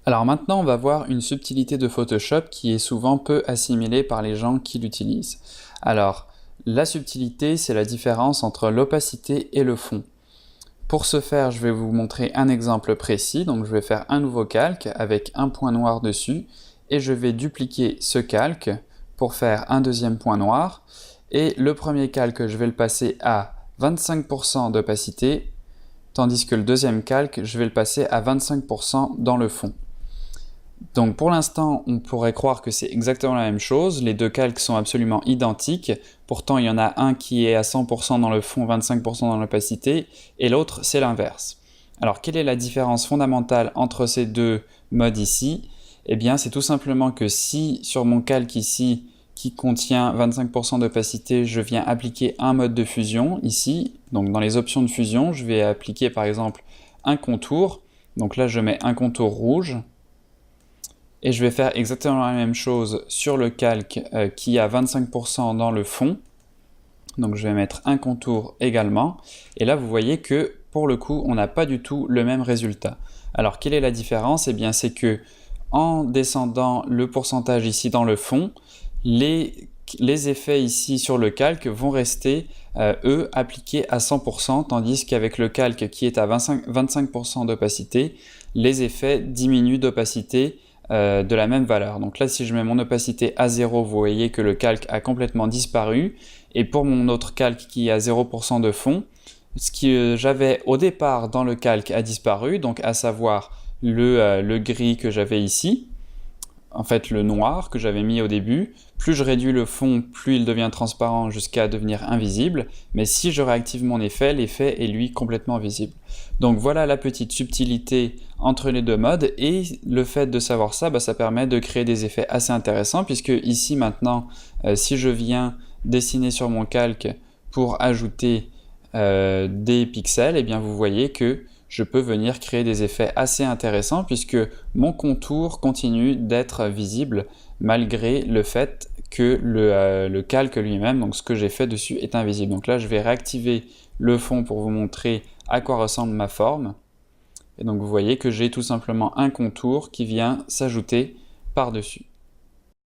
Alors maintenant, on va voir une subtilité de Photoshop qui est souvent peu assimilée par les gens qui l'utilisent. Alors, la subtilité, c'est la différence entre l'opacité et le fond. Pour ce faire, je vais vous montrer un exemple précis. Donc, je vais faire un nouveau calque avec un point noir dessus et je vais dupliquer ce calque pour faire un deuxième point noir. Et le premier calque, je vais le passer à 25% d'opacité, tandis que le deuxième calque, je vais le passer à 25% dans le fond. Donc pour l'instant, on pourrait croire que c'est exactement la même chose, les deux calques sont absolument identiques, pourtant il y en a un qui est à 100% dans le fond, 25% dans l'opacité, et l'autre c'est l'inverse. Alors quelle est la différence fondamentale entre ces deux modes ici? Eh bien c'est tout simplement que si sur mon calque ici, qui contient 25% d'opacité, je viens appliquer un mode de fusion ici, donc dans les options de fusion, je vais appliquer par exemple un contour, donc là je mets un contour rouge, et je vais faire exactement la même chose sur le calque qui a 25% dans le fond. Donc je vais mettre un contour également. Et là, vous voyez que pour le coup, on n'a pas du tout le même résultat. Alors, quelle est la différence? Eh bien, c'est que en descendant le pourcentage ici dans le fond, les effets ici sur le calque vont rester, eux, appliqués à 100%, tandis qu'avec le calque qui est à 25% d'opacité, les effets diminuent d'opacité de la même valeur. Donc là, si je mets mon opacité à 0, vous voyez que le calque a complètement disparu. Et pour mon autre calque qui est à 0% de fond, ce que j'avais au départ dans le calque a disparu, donc à savoir le gris que j'avais ici, en fait le noir que j'avais mis au début. Plus je réduis le fond, plus il devient transparent jusqu'à devenir invisible, mais si je réactive mon effet, l'effet est lui complètement visible. Donc voilà la petite subtilité entre les deux modes, et le fait de savoir ça, ça permet de créer des effets assez intéressants, puisque ici maintenant, si je viens dessiner sur mon calque pour ajouter des pixels, et bien vous voyez que je peux venir créer des effets assez intéressants puisque mon contour continue d'être visible malgré le fait que le calque lui-même, donc ce que j'ai fait dessus, est invisible. Donc là, je vais réactiver le fond pour vous montrer à quoi ressemble ma forme. Et donc vous voyez que j'ai tout simplement un contour qui vient s'ajouter par-dessus.